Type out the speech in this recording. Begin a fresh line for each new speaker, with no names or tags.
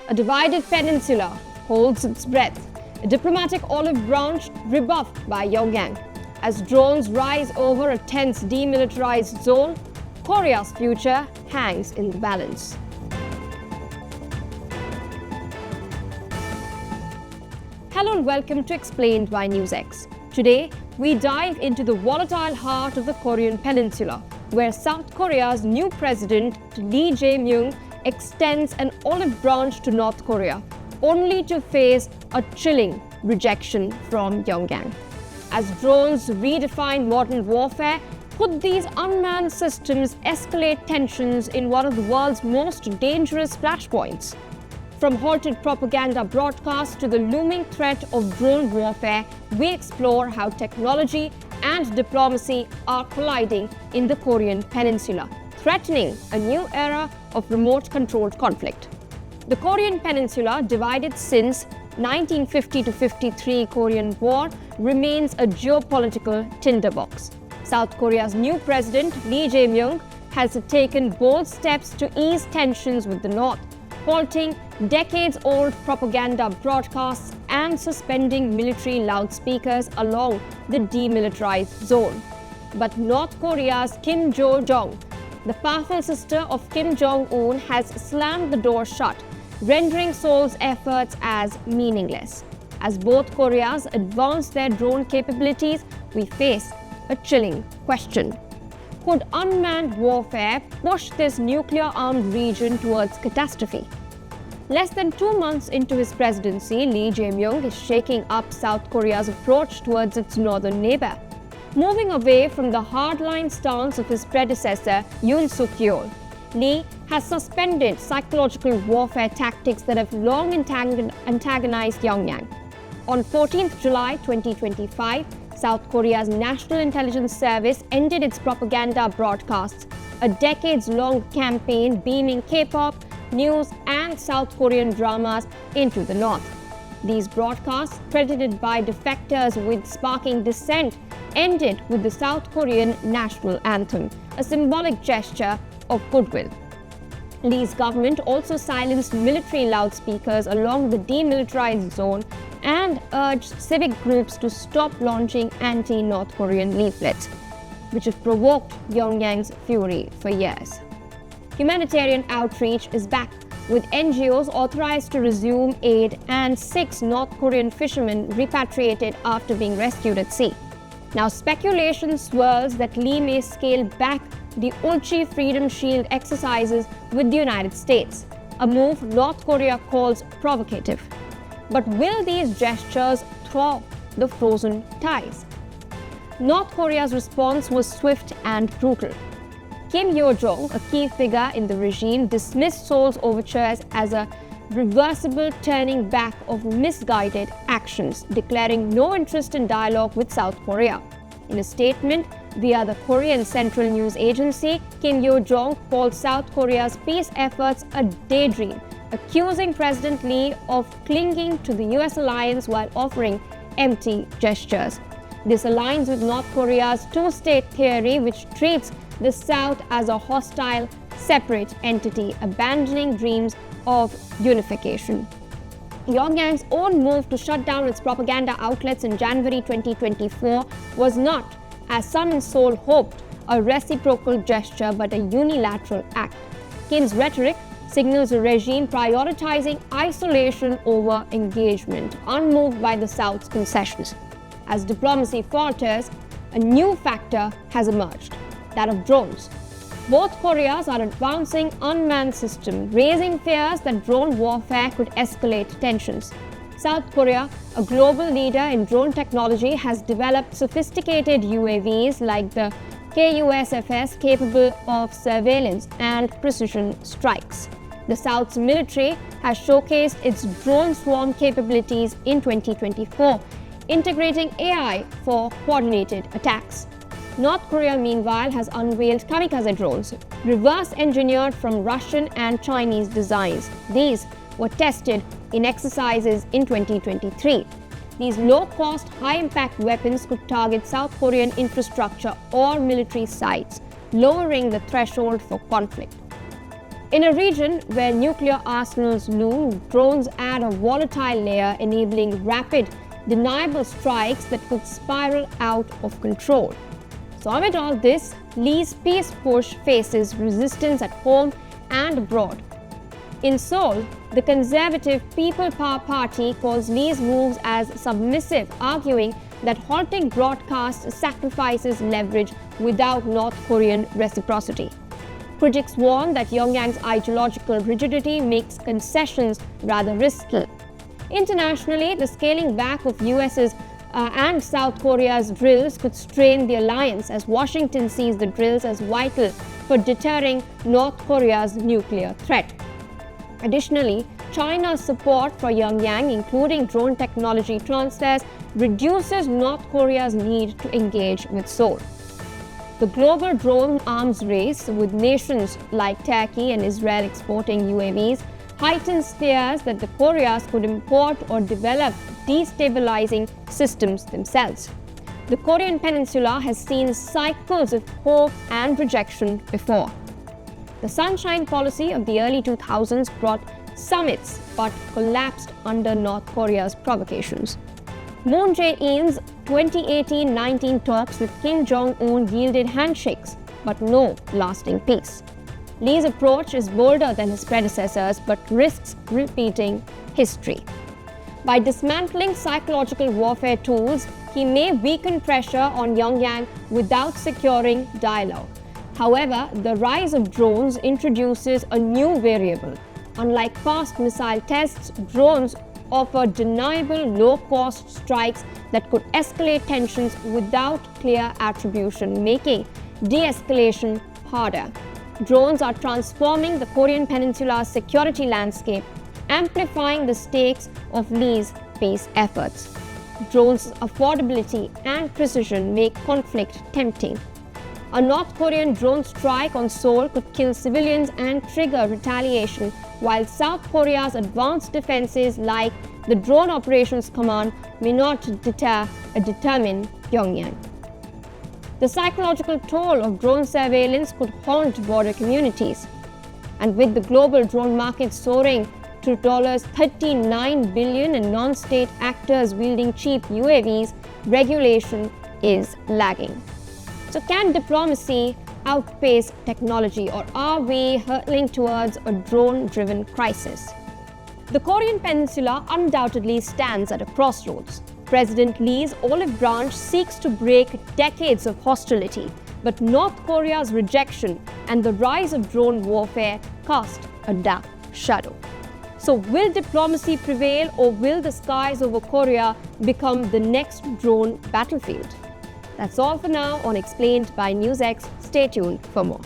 A divided peninsula holds its breath. A diplomatic olive branch rebuffed by Pyongyang. As drones rise over a tense demilitarized zone, Korea's future hangs in the balance. Hello and welcome to Explained by NewsX. Today, we dive into the volatile heart of the Korean Peninsula, where South Korea's new president, Jae Myung, extends an olive branch to North Korea, only to face a chilling rejection from Pyongyang. As drones redefine modern warfare, could these unmanned systems escalate tensions in one of the world's most dangerous flashpoints? From halted propaganda broadcasts to the looming threat of drone warfare, we explore how technology and diplomacy are colliding in the Korean Peninsula, threatening a new era of remote-controlled conflict. The Korean Peninsula, divided since 1950-53 Korean War, remains a geopolitical tinderbox. South Korea's new president, Jae Myung, has taken bold steps to ease tensions with the North, halting decades-old propaganda broadcasts and suspending military loudspeakers along the demilitarized zone. But North Korea's Kim Jong, the powerful sister of Kim Jong-un, has slammed the door shut, rendering Seoul's efforts as meaningless. As both Koreas advance their drone capabilities, we face a chilling question. Could unmanned warfare push this nuclear-armed region towards catastrophe? Less than 2 months into his presidency, Jae Myung is shaking up South Korea's approach towards its northern neighbor. Moving away from the hardline stance of his predecessor, Yoon Suk-yeol, Lee has suspended psychological warfare tactics that have long antagonized Pyongyang. On 14th July 2025, South Korea's National Intelligence Service ended its propaganda broadcasts, a decades-long campaign beaming K-pop, news, and South Korean dramas into the north. These broadcasts, credited by defectors with sparking dissent, ended with the South Korean national anthem, a symbolic gesture of goodwill. Lee's government also silenced military loudspeakers along the demilitarized zone and urged civic groups to stop launching anti-North Korean leaflets, which have provoked Pyongyang's fury for years. Humanitarian outreach is back, with NGOs authorized to resume aid and 6 North Korean fishermen repatriated after being rescued at sea. Now, speculation swirls that Lee may scale back the Ulchi Freedom Shield exercises with the United States, a move North Korea calls provocative. But will these gestures thaw the frozen ties? North Korea's response was swift and brutal. Kim Yo-jong, a key figure in the regime, dismissed Seoul's overtures as a reversible turning back of misguided actions, declaring no interest in dialogue with South Korea. In a statement via the Korean Central News Agency, Kim Yo-jong called South Korea's peace efforts a daydream, accusing President Lee of clinging to the US alliance while offering empty gestures. This aligns with North Korea's two-state theory, which treats the South as a hostile, separate entity, abandoning dreams of unification. Pyongyang's own move to shut down its propaganda outlets in January 2024 was not, as some in Seoul hoped, a reciprocal gesture but a unilateral act. Kim's rhetoric signals a regime prioritizing isolation over engagement, unmoved by the South's concessions. As diplomacy falters, a new factor has emerged, that of drones. Both Koreas are advancing unmanned systems, raising fears that drone warfare could escalate tensions. South Korea, a global leader in drone technology, has developed sophisticated UAVs like the KUSFS capable of surveillance and precision strikes. The South's military has showcased its drone swarm capabilities in 2024, integrating AI for coordinated attacks. North Korea, meanwhile, has unveiled kamikaze drones, reverse-engineered from Russian and Chinese designs. These were tested in exercises in 2023. These low-cost, high-impact weapons could target South Korean infrastructure or military sites, lowering the threshold for conflict. In a region where nuclear arsenals loom, drones add a volatile layer, enabling rapid, deniable strikes that could spiral out of control. So amid all this, Lee's peace push faces resistance at home and abroad. In Seoul, the conservative People Power Party calls Lee's moves as submissive, arguing that halting broadcast sacrifices leverage without North Korean reciprocity. Critics warn that Pyongyang's ideological rigidity makes concessions rather risky. Internationally, the scaling back of US's and South Korea's drills could strain the alliance, as Washington sees the drills as vital for deterring North Korea's nuclear threat. Additionally, China's support for Pyongyang, including drone technology transfers, reduces North Korea's need to engage with Seoul. The global drone arms race, with nations like Turkey and Israel exporting UAVs, heightens fears that the Koreas could import or develop destabilizing systems themselves. The Korean Peninsula has seen cycles of hope and rejection before. The Sunshine Policy of the early 2000s brought summits but collapsed under North Korea's provocations. Moon Jae-in's 2018-19 talks with Kim Jong-un yielded handshakes, but no lasting peace. Lee's approach is bolder than his predecessors, but risks repeating history. By dismantling psychological warfare tools, he may weaken pressure on Pyongyang without securing dialogue. However, the rise of drones introduces a new variable. Unlike past missile tests, drones offer deniable low-cost strikes that could escalate tensions without clear attribution, making de-escalation harder. Drones are transforming the Korean Peninsula's security landscape, amplifying the stakes of Lee's peace efforts. Drones' affordability and precision make conflict tempting. A North Korean drone strike on Seoul could kill civilians and trigger retaliation, while South Korea's advanced defenses like the Drone Operations Command may not deter a determined Pyongyang. The psychological toll of drone surveillance could haunt border communities. And with the global drone market soaring to $39 billion and non-state actors wielding cheap UAVs, regulation is lagging. So can diplomacy outpace technology, or are we hurtling towards a drone-driven crisis? The Korean Peninsula undoubtedly stands at a crossroads. President Lee's olive branch seeks to break decades of hostility, but North Korea's rejection and the rise of drone warfare cast a dark shadow. So will diplomacy prevail, or will the skies over Korea become the next drone battlefield? That's all for now on Explained by NewsX. Stay tuned for more.